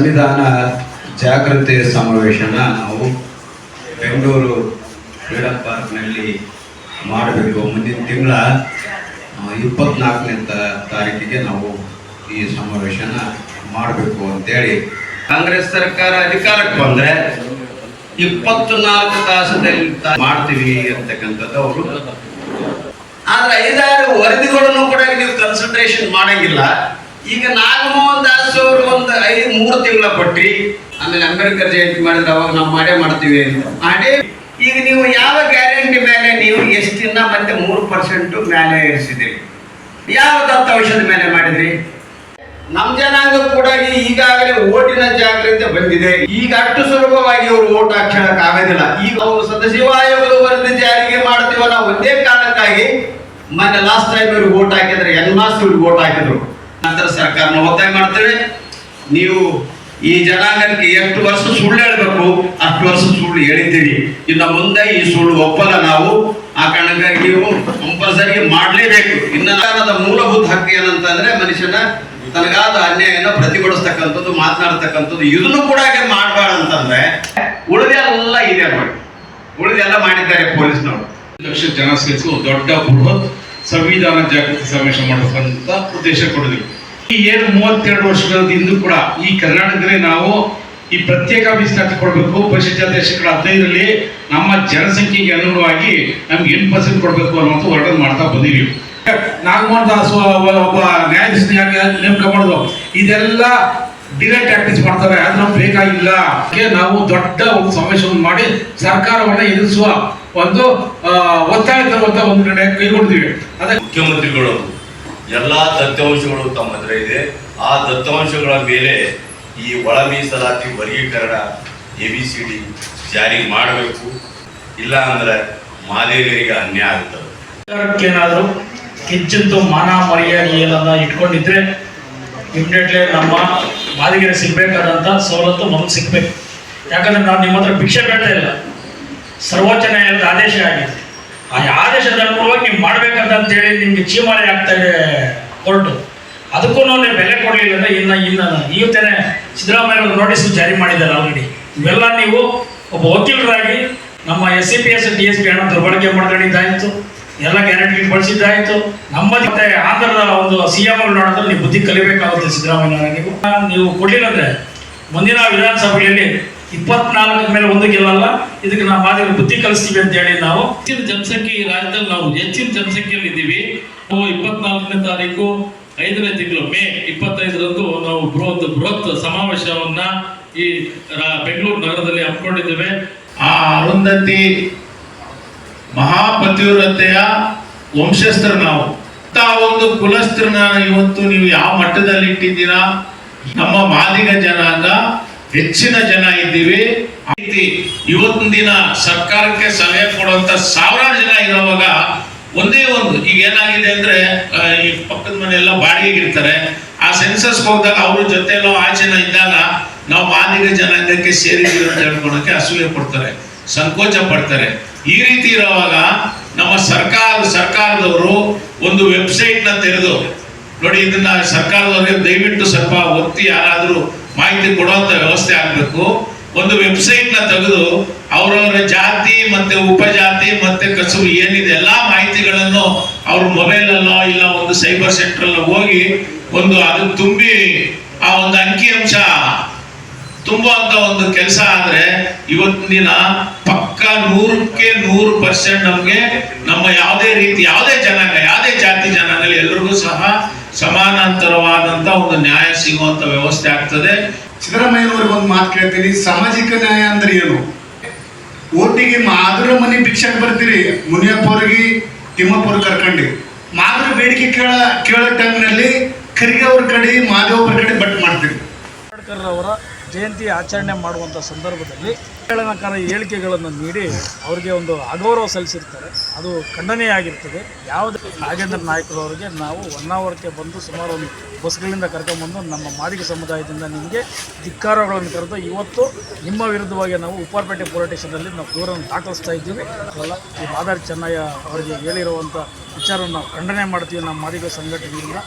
ಸಂವಿಧಾನ ಜಾಗೃತಿ ಸಮಾವೇಶನ ನಾವು ಬೆಂಗಳೂರು ಫ್ರೀಡಂ ಪಾರ್ಕ್ನಲ್ಲಿ ಮಾಡಬೇಕು. ಮುಂದಿನ ತಿಂಗಳ 24ನೇ ತಾರೀಕಿಗೆ ನಾವು ಈ ಸಮಾವೇಶನ ಮಾಡಬೇಕು ಅಂತೇಳಿ ಕಾಂಗ್ರೆಸ್ ಸರ್ಕಾರ ಅಧಿಕಾರಕ್ಕೆ ಬಂದರೆ 24 ತಾಸದಲ್ಲಿ ಮಾಡ್ತೀವಿ ಅಂತಕ್ಕಂಥದ್ದು ಅವರು. ಆದ್ರೆ 5-6 ವರದಿಗಳನ್ನು ಕೂಡ ನೀವು ಕನ್ಸಂಟ್ರೇಷನ್ ಮಾಡಂಗಿಲ್ಲ. ಈಗ ನಾಗಮೋಹನ್ ದಾಸ್ ಅವರು ಒಂದು 3 ತಿಂಗಳ ಕೊಟ್ರಿ, ಆಮೇಲೆ ಅಂಬೇಡ್ಕರ್ ಜಯಂತಿ ಮಾಡಿದ್ರೆ ಅವಾಗ ನಾವು ಮಾಡ್ತೀವಿ ಅಂತ ಮಾಡಿ. ಈಗ ನೀವು ಯಾವ ಗ್ಯಾರಂಟಿ ಮೇಲೆ ನೀವು ಎಷ್ಟಿಂದ ಮತ್ತೆ 3% ಮೇಲೆ ಏರಿಸಿದ್ರಿ? ಯಾವ ದತ್ತಾಂಶದ ಮೇಲೆ ಮಾಡಿದ್ರಿ? ನಮ್ಮ ಜನಾಂಗ ಕೂಡ ಈಗಾಗಲೇ ಓಟಿನ ಜಾಗೃತಿ ಬಂದಿದೆ. ಈಗ ಅಷ್ಟು ಸುಲಭವಾಗಿ ಅವರು ಓಟ್ ಹಾಕಕ್ ಆಗೋದಿಲ್ಲ. ಈಗ ಅವರು ಸದಸ್ಯ ಆಯೋಗದ ವರದಿ ಜಾರಿಗೆ ಮಾಡ್ತೀವ ನಾವು ಒಂದೇ ಕಾರಣಕ್ಕಾಗಿ ಮೊನ್ನೆ ಲಾಸ್ಟ್ ಟೈಮ್ ಇವ್ರಿಗೆ ಓಟ್ ಹಾಕಿದ್ರೆ ಎನ್ಮಾಸ್ ಇವ್ರಿಗೆ ಓಟ್ ಹಾಕಿದ್ರು. ನಂತರ ಸರ್ಕಾರನ ಒತ್ತಾಯ ಮಾಡ್ತೇವೆ, ನೀವು ಈ ಜನಾಂಗಕ್ಕೆ ಎಷ್ಟು ವರ್ಷ ಸುಳ್ಳು ಹೇಳ್ಬೇಕು ಅಷ್ಟು ವರ್ಷ ಸುಳ್ಳು ಹೇಳಿದ್ದೀವಿ, ಇನ್ನು ಮುಂದೆ ಈ ಸುಳ್ಳು ಒಪ್ಪಲ್ಲ ನಾವು. ಆ ಕಾರಣಕ್ಕಾಗಿ ನೀವು ಕಂಪಲ್ಸರಿ ಮಾಡಲೇಬೇಕು. ಇನ್ನು ಮೂಲಭೂತ ಹಕ್ಕು ಏನಂತಂದ್ರೆ ಮನುಷ್ಯನ ತನಗಾದ ಅನ್ಯಾಯನ ಪ್ರತಿಭಟಿಸ್ತಕ್ಕಂಥದ್ದು, ಮಾತನಾಡ್ತಕ್ಕಂಥದ್ದು, ಇದನ್ನು ಕೂಡ ಮಾಡಬಾರ್ದಂತಂದ್ರೆ ಉಳಿದೆಲ್ಲ ಇದೆ ನೋಡಿ, ಉಳಿದೆಲ್ಲ ಮಾಡಿದ್ದಾರೆ ಪೊಲೀಸ್ನವರು. ಲಕ್ಷ ಜನ ಸೇರಿಸಿ ದೊಡ್ಡ ಬೃಹತ್ ಸಂವಿಧಾನ ಜಾಗೃತಿ ಸಮಾವೇಶ ಮಾಡಬೇಕಂತ ಉದ್ದೇಶ ಕೊಡಿದ್ವಿ. ಈ 32 ವರ್ಷಗಳ ಹಿಂದೂ ಕೂಡ ಈ ಕರ್ನಾಟಕದಲ್ಲಿ ನಾವು ಈ ಪ್ರತ್ಯೇಕ ಮೀಸಲಾತಿ ಕೊಡಬೇಕು, ಪರಿಶಿಷ್ಟ ಜಾತಿ ಶೇಕಡ 15ರಲ್ಲಿ ನಮ್ಮ ಜನಸಂಖ್ಯೆಗೆ ಅನುಗುಣವಾಗಿ ನಮ್ಗೆ 8% ಕೊಡಬೇಕು ಅನ್ನೋದು ಹೋರಾಟ ಮಾಡ್ತಾ ಬಂದಿವಿ. ನಾಗಮೋಹನ್ ದಾಸ್ ಒಬ್ಬ ನ್ಯಾಯಾಧೀಶ ನೇಮಕ ಮಾಡೋದು ಇದೆಲ್ಲ ಡಿರೆಕ್ಟ್ ಆಕ್ಟಿಸ್ ಮಾಡ್ತಾರೆ, ಅದು ನಮ್ಗೆ ಬೇಕಾಗಿಲ್ಲ. ನಾವು ದೊಡ್ಡ ಒಂದು ಸಮಾವೇಶವನ್ನು ಮಾಡಿ ಸರ್ಕಾರವನ್ನ ಎದುರಿಸುವ ಒಂದು ಒತ್ತಾಯ ತರುವಂತ ಒಂದು ನಿರ್ಣಯ ಕೈಗೊಂಡಿದ್ದೀವಿ. ಅದಕ್ಕೆ ಮುಖ್ಯಮಂತ್ರಿಗಳು ಎಲ್ಲಾ ದತ್ತಾಂಶಗಳು ತಮ್ಮ ಹತ್ರ ಇದೆ. ಆ ದತ್ತಾಂಶಗಳ ಮೇಲೆ ಈ ಒಳ ಮೀಸಲಾತಿ ವರ್ಗೀಕರಣ ABCD ಜಾರಿ ಮಾಡಬೇಕು, ಇಲ್ಲ ಅಂದ್ರೆ ಮಾದಿಗರಿಗೆ ಅನ್ಯಾಯ ಆಗುತ್ತದೆ. ಏನಾದರೂ ಕಿಂಚಿತ್ತು ಮಾನ ಮರ್ಯಾದೆ ಏನನ್ನ ಇಟ್ಕೊಂಡಿದ್ರೆ ಇಮಿಡಿಯೇಟ್ಲಿ ನಮ್ಮ ಮಾದಿಗರಿಗೆ ಸಿಗ್ಬೇಕಾದಂಥ ಸವಲತ್ತು ಮೊದಲು ಸಿಗ್ಬೇಕು. ಯಾಕಂದ್ರೆ ನಾವು ನಿಮ್ಮ ಹತ್ರ ಭಿಕ್ಷೆ ಬೇಡ್ತಾ ಇಲ್ಲ, ಸರ್ವೋಚ್ಚ ನ್ಯಾಯಾಲಯದ ಆದೇಶ ಆಗಿದೆ. ಆ ಆದೇಶದ ಅನುಗುಣವಾಗಿ ನೀವು ಮಾಡ್ಬೇಕಂತೇಳಿ ನಿಮ್ಗೆ ಚೀಮಾರಿ ಆಗ್ತಾ ಇದೆ ಕೋರ್ಟು. ಅದಕ್ಕೂ ನೀವು ಬೆಲೆ ಕೊಡಲಿಲ್ಲ ಅಂದರೆ ಇನ್ನು ಇವತ್ತೇನೆ ಸಿದ್ದರಾಮಯ್ಯ ನೋಟಿಸ್ ಜಾರಿ ಮಾಡಿದ್ದಾರೆ ಆಲ್ರೆಡಿ. ಇವೆಲ್ಲ ನೀವು ಒಬ್ಬ ವಕೀಲರಾಗಿ ನಮ್ಮ SCPS TSP ಹಣ ದುರ್ಬಳಕೆ ಮಾಡ್ಕೊಂಡಿದ್ದಾಯಿತು, ಎಲ್ಲ ಗ್ಯಾರಂಟಿ ಬಳಸಿದ್ದಾಯಿತು. ನಮ್ಮ ಮತ್ತೆ ಆಂಧ್ರದ ಒಂದು CM ನೋಡಿದ್ರೆ ನೀವು ಬುದ್ಧಿ ಕಲಿಬೇಕಾಗುತ್ತೆ ಸಿದ್ದರಾಮಯ್ಯ. ನೀವು ಕೊಡಲಿಲ್ಲ ಅಂದರೆ ಮುಂದಿನ ವಿಧಾನಸಭೆಯಲ್ಲಿ 24 ಮೇಲೆ 1 ಗೆಲ್ಲಲ್ಲ. ಇದಕ್ಕೆ ನಾವು ಮಾದಿಗರು ಬುದ್ಧಿ ಕಲಿಸ್ತೀವಿ ಅಂತ ಹೇಳಿ ನಾವು ಹೆಚ್ಚಿನ ಜನಸಂಖ್ಯೆ ಈ ರಾಜ್ಯದಲ್ಲಿ ನಾವು ಹೆಚ್ಚಿನ ಜನಸಂಖ್ಯೆಯಲ್ಲಿ ಇದ್ದೀವಿ. ನಾವು 24ನೇ ತಾರೀಕು 5ನೇ ತಿಂಗಳು ಮೇ 25ರಂದು ನಾವು ಬೃಹತ್ ಸಮಾವೇಶವನ್ನ ಈ ಬೆಂಗಳೂರು ನಗರದಲ್ಲಿ ಹಮ್ಮಿಕೊಂಡಿದ್ದೇವೆ. ಆ ಅರುಂಧತಿ ಮಹಾಪತಿವ್ರತೆಯ ವಂಶಸ್ಥರು ನಾವು. ಒಂದು ಕುಲಸ್ಥರನ್ನ ಇವತ್ತು ನೀವು ಯಾವ ಮಟ್ಟದಲ್ಲಿ ಇಟ್ಟಿದ್ದೀರಾ? ನಮ್ಮ ಮಾದಿಗ ಜನಾಂಗ ಹೆಚ್ಚಿನ ಜನ ಇದ್ದೀವಿ. ಇವತ್ತಿನ ದಿನ ಸರ್ಕಾರಕ್ಕೆ ಸಲಹೆ ಕೊಡುವಂತ ಸಾವಿರಾರು ಜನ ಇರುವಾಗ ಒಂದೇ ಒಂದು ಈಗ ಏನಾಗಿದೆ ಅಂದ್ರೆ ಈ ಪಕ್ಕದ ಮನೆಯೆಲ್ಲ ಬಾಡಿಗೆಗೆ ಇರ್ತಾರೆ. ಆ ಸೆನ್ಸಸ್ ಹೋದಾಗ ಅವ್ರ ಜೊತೆ ಎಲ್ಲ ಆಚೆನ ಇದ್ದಾಗ ನಾವು ಮಾದಿಗ ಜನಾಂಗಕ್ಕೆ ಸೇರಿದ್ದೀವಿ ಅಂತ ಹೇಳ್ಕೊಳಕ್ಕೆ ಅಸೂಯೆ ಪಡ್ತಾರೆ, ಸಂಕೋಚ ಪಡ್ತಾರೆ. ಈ ರೀತಿ ಇರುವಾಗ ನಮ್ಮ ಸರ್ಕಾರದವರು ಒಂದು ವೆಬ್ಸೈಟ್ ನ ತೆರೆದು ನೋಡಿ, ಇದನ್ನ ಸರ್ಕಾರದವರಿಗೆ ದಯವಿಟ್ಟು ಸ್ವಲ್ಪ ಒತ್ತಿ ಯಾರಾದ್ರೂ ಮಾಹಿತಿ ಕೊಡುವಂತ ವ್ಯವಸ್ಥೆ ಆಗ್ಬೇಕು. ಒಂದು ವೆಬ್ಸೈಟ್ ನ ತೆಗೆದು ಅವರವರ ಜಾತಿ ಮತ್ತೆ ಉಪಜಾತಿ ಮತ್ತೆ ಕಸುಬು ಏನಿದೆ ಎಲ್ಲಾ ಮಾಹಿತಿಗಳನ್ನು ಅವ್ರ ಮೊಬೈಲ್ ಅಲ್ಲೋ ಇಲ್ಲ ಒಂದು ಸೈಬರ್ ಸೆಂಟರ್ ಅಲ್ಲೋ ಹೋಗಿ ಒಂದು ಅದು ತುಂಬಿ ಆ ಒಂದು ಅಂಕಿಅಂಶ ತುಂಬುವಂತ ಒಂದು ಕೆಲಸ ಆದ್ರೆ ಇವತ್ತಿನ ದಿನ ಪಕ್ಕ 100ಕ್ಕೆ 100% ನಮ್ಗೆ ನಮ್ಮ ಯಾವುದೇ ರೀತಿ ಯಾವುದೇ ಜನಾಂಗ ಯಾವುದೇ ಜಾತಿ ಜನಾಂಗ ಎಲ್ರಿಗೂ ಸಹ ಸಮಾನಾಂತರವಾದಂತ ಒಂದು ನ್ಯಾಯ ಸಿಗುವಂತ ವ್ಯವಸ್ಥೆ ಆಗ್ತದೆ. ಸಿದ್ದರಾಮಯ್ಯನವ್ರಿಗೆ ಒಂದು ಮಾತು ಕೇಳ್ತೀನಿ, ಸಾಮಾಜಿಕ ನ್ಯಾಯ ಅಂದ್ರೆ ಏನು? ಓಟಿಗೆ ಮಾದರ ಮನೆ ಭಿಕ್ಷಕ್ಕೆ ಬರ್ತೀರಿ, ಮುನಿಯಪ್ಪ ಅವ್ರಿಗೆ ತಿಮ್ಮಪ್ಪ ಅವ್ರಿಗೆ ಕರ್ಕೊಂಡು ಮಾದರ ಬೇಡಿಕೆ ಕೇಳೋ ಟೈಮ್ನಲ್ಲಿ ಖರ್ಗೆ ಅವ್ರ ಕಡೆ ಮಾದೇವ್ರ ಕಡೆ ಬಟ್ ಮಾಡ್ತೀರಿ. ಅಂಬೇಡ್ಕರ್ ಅವರ ಜಯಂತಿ ಆಚರಣೆ ಮಾಡುವಂಥ ಸಂದರ್ಭದಲ್ಲಿ ಹೇಳನಕಾರ ಹೇಳಿಕೆಗಳನ್ನು ನೀಡಿ ಅವರಿಗೆ ಒಂದು ಅಗೌರವ ಸಲ್ಲಿಸಿರ್ತಾರೆ. ಅದು ಖಂಡನೀಯ ಆಗಿರ್ತದೆ. ಯಾವುದೇ ನಾಗೇಂದ್ರ ನಾಯ್ಕರವರಿಗೆ ನಾವು 1 ಅವರ್ಗೆ ಬಂದು ಸುಮಾರು ಒಂದು ಬಸ್ಗಳಿಂದ ಕರ್ಕೊಂಡ್ಬಂದು ನಮ್ಮ ಮಾದಿಗ ಸಮುದಾಯದಿಂದ ನಿಮಗೆ ಧಿಕ್ಕಾರಗಳನ್ನು ಕರೆದು ಇವತ್ತು ನಿಮ್ಮ ವಿರುದ್ಧವಾಗಿ ನಾವು ಉಪ್ಪಾರಪೇಟೆ ಪೊಲೀಸ್ ಸ್ಟೇಷನಲ್ಲಿ ನಾವು ದೂರನ್ನು ದಾಖಲಿಸ್ತಾ ಇದ್ದೀವಿ. ಅಲ್ಲ, ಈ ಮಾದಾರಿ ಚೆನ್ನಯ್ಯ ಅವರಿಗೆ ಹೇಳಿರುವಂಥ ವಿಚಾರವನ್ನು ನಾವು ಖಂಡನೆ ಮಾಡ್ತೀವಿ ನಮ್ಮ ಮಾದಿಗ ಸಂಘಟನೆಯಿಂದ.